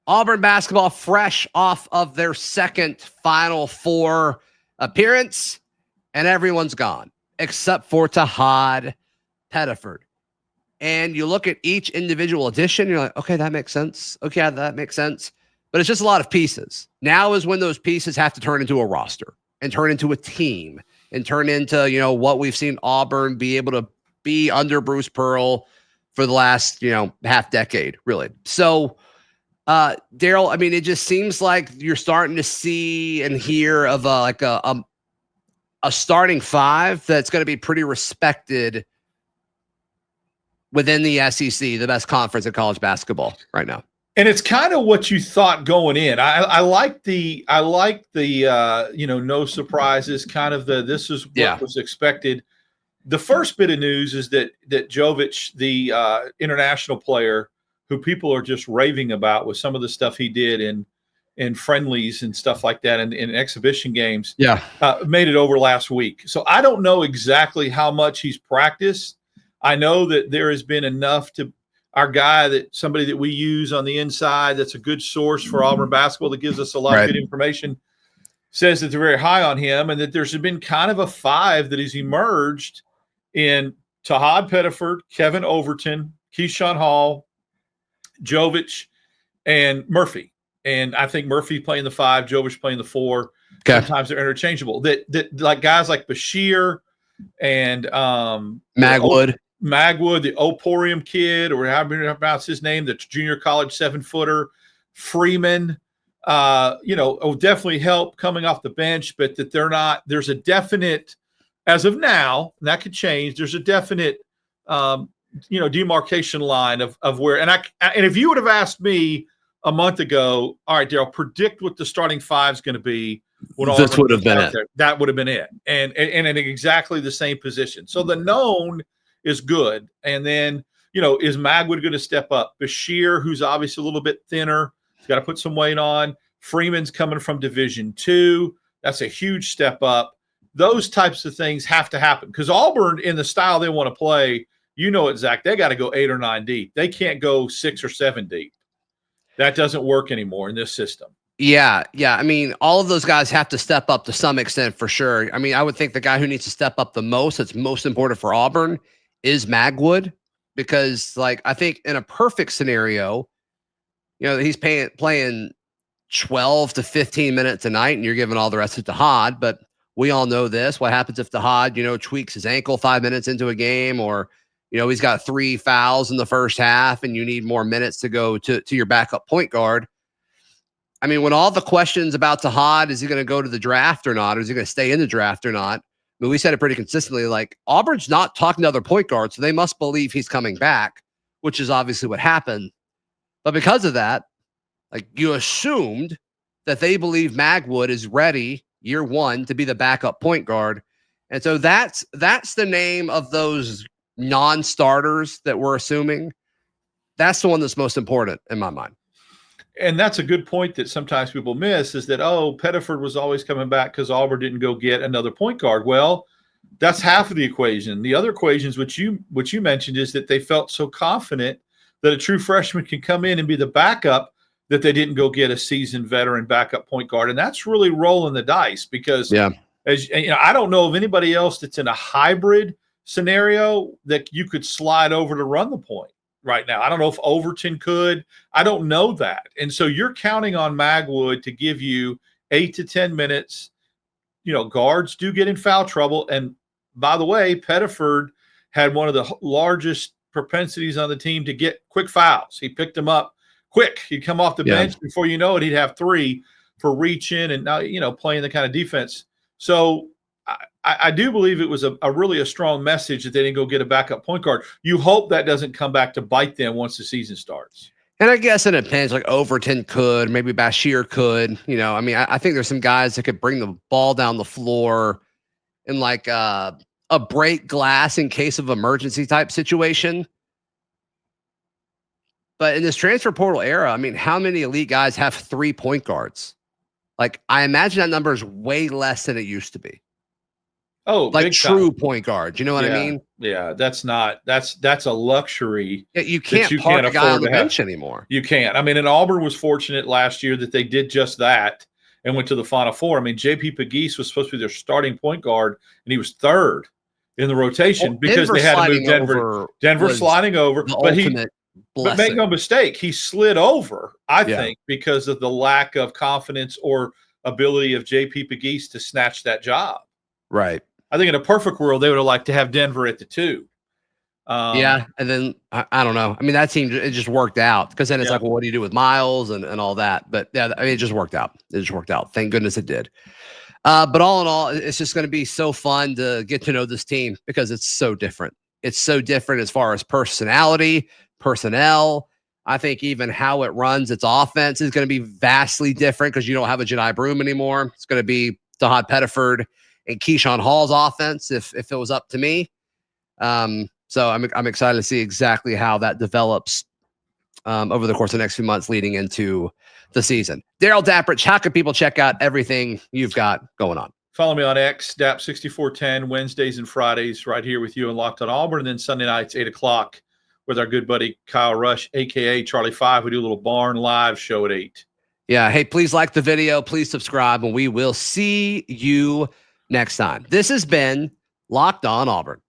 Auburn basketball fresh off of their second Final Four appearance, and everyone's gone except for Tahaad Pettiford. And you look at each individual addition, you're like, okay, that makes sense. Okay, yeah, that makes sense. But it's just a lot of pieces. Now is when those pieces have to turn into a roster and turn into a team and turn into, what we've seen Auburn be able to be under Bruce Pearl for the last, half decade, really. So, Darrell, I mean, it just seems like you're starting to see and hear of a starting five that's going to be pretty respected within the SEC, the best conference in college basketball right now. And it's kind of what you thought going in. I like the no surprises, kind of this is what was expected. The first bit of news is that Jovic, the international player who people are just raving about with some of the stuff he did in friendlies and stuff like that and in exhibition games, made it over last week. So I don't know exactly how much he's practiced. I know that there has been enough to our guy, somebody that we use on the inside that's a good source for Auburn basketball that gives us a lot of good information, says that they're very high on him and that there's been kind of a five that has emerged in Tahaad Pettiford, Kevin Overton, Keyshawn Hall, Jovic, and Murphy. And I think Murphy playing the five, Jovic playing the four. Okay. Sometimes they're interchangeable. That like guys like Bashir and Magwood, the Oporium kid, or however you pronounce his name, the junior college 7-footer, Freeman, will definitely help coming off the bench, but that there's a definite, as of now, and that could change, there's a definite, demarcation line of where, and if you would have asked me a month ago, all right, Darrell, predict what the starting five is going to be. This would have been it. That would have been it. And in exactly the same position. So the known is good. And then, is Magwood going to step up? Bashir, who's obviously a little bit thinner, he's got to put some weight on. Freeman's coming from Division II. That's a huge step up. Those types of things have to happen because Auburn, in the style they want to play, Zach, they got to go 8 or 9 deep. They can't go 6 or 7 deep. That doesn't work anymore in this system. Yeah. I mean, all of those guys have to step up to some extent for sure. I mean, I would think the guy who needs to step up the most, that's most important for Auburn, is Magwood, because I think in a perfect scenario, he's playing 12 to 15 minutes a night and you're giving all the rest to Tahaad. But we all know this. What happens if Tahaad, tweaks his ankle 5 minutes into a game, or, he's got 3 fouls in the first half and you need more minutes to go to your backup point guard. I mean, when all the questions about Tahaad, is he going to go to the draft or not? Or is he going to stay in the draft or not? I mean, we said it pretty consistently, Auburn's not talking to other point guards, so they must believe he's coming back, which is obviously what happened. But because of that, you assumed that they believe Magwood is ready year one to be the backup point guard. And so that's the name of those non-starters that we're assuming. That's the one that's most important in my mind. And that's a good point that sometimes people miss, is that, Pettiford was always coming back because Auburn didn't go get another point guard. Well, that's half of the equation. The other equations, which you mentioned, is that they felt so confident that a true freshman can come in and be the backup that they didn't go get a seasoned veteran backup point guard. And that's really rolling the dice because I don't know of anybody else that's in a hybrid scenario that you could slide over to run the point right now. I don't know if Overton could. I don't know that. And so you're counting on Magwood to give you 8 to 10 minutes. Guards do get in foul trouble. And by the way, Pettiford had one of the largest propensities on the team to get quick fouls. He picked them up quick. He'd come off the bench. Before you know it, he'd have 3 for reach in and now, playing the kind of defense. So I do believe it was a really strong message that they didn't go get a backup point guard. You hope that doesn't come back to bite them once the season starts. And I guess it depends. Overton could, maybe Bashir could. I think there's some guys that could bring the ball down the floor in a break glass in case of emergency type situation. But in this transfer portal era, how many elite guys have 3 point guards? I imagine that number is way less than it used to be. Oh, like big true time. point guard. You know what I mean? Yeah, that's a luxury You that can't you park can't a guy on afford the to have. bench anymore. You can't. I mean, and Auburn was fortunate last year that they did just that and went to the Final Four. I mean, J.P. Pegues was supposed to be their starting point guard, and he was third in the rotation Well, because Denver they had to move sliding Denver. over Denver was sliding over, the but ultimate make blessing. no mistake, he slid over. I Yeah. think because of the lack of confidence or ability of J.P. Pegues to snatch that job. Right. I think in a perfect world, they would have liked to have Denver at the 2. Yeah, and then I don't know. I mean, that team, it just worked out because then it's like, well, what do you do with Miles and all that? But yeah, I mean, it just worked out. It just worked out. Thank goodness it did. But all in all, it's just going to be so fun to get to know this team because it's so different. It's so different as far as personality, personnel. I think even how it runs its offense is going to be vastly different because you don't have a Jedi Broom anymore. It's going to be Tahaad Pettiford and Keyshawn Hall's offense if it was up to me. So I'm excited to see exactly how that develops over the course of the next few months leading into the season. Darrell, Dapprich, how can people check out everything you've got going on? Follow me on X, Dap6410, Wednesdays and Fridays, right here with you in Locked On Auburn. And then Sunday nights, 8 o'clock, with our good buddy Kyle Rush, a.k.a. Charlie 5. We do a little barn live show at 8. Yeah. Hey, please like the video. Please subscribe, and we will see you next time. This has been Locked On Auburn.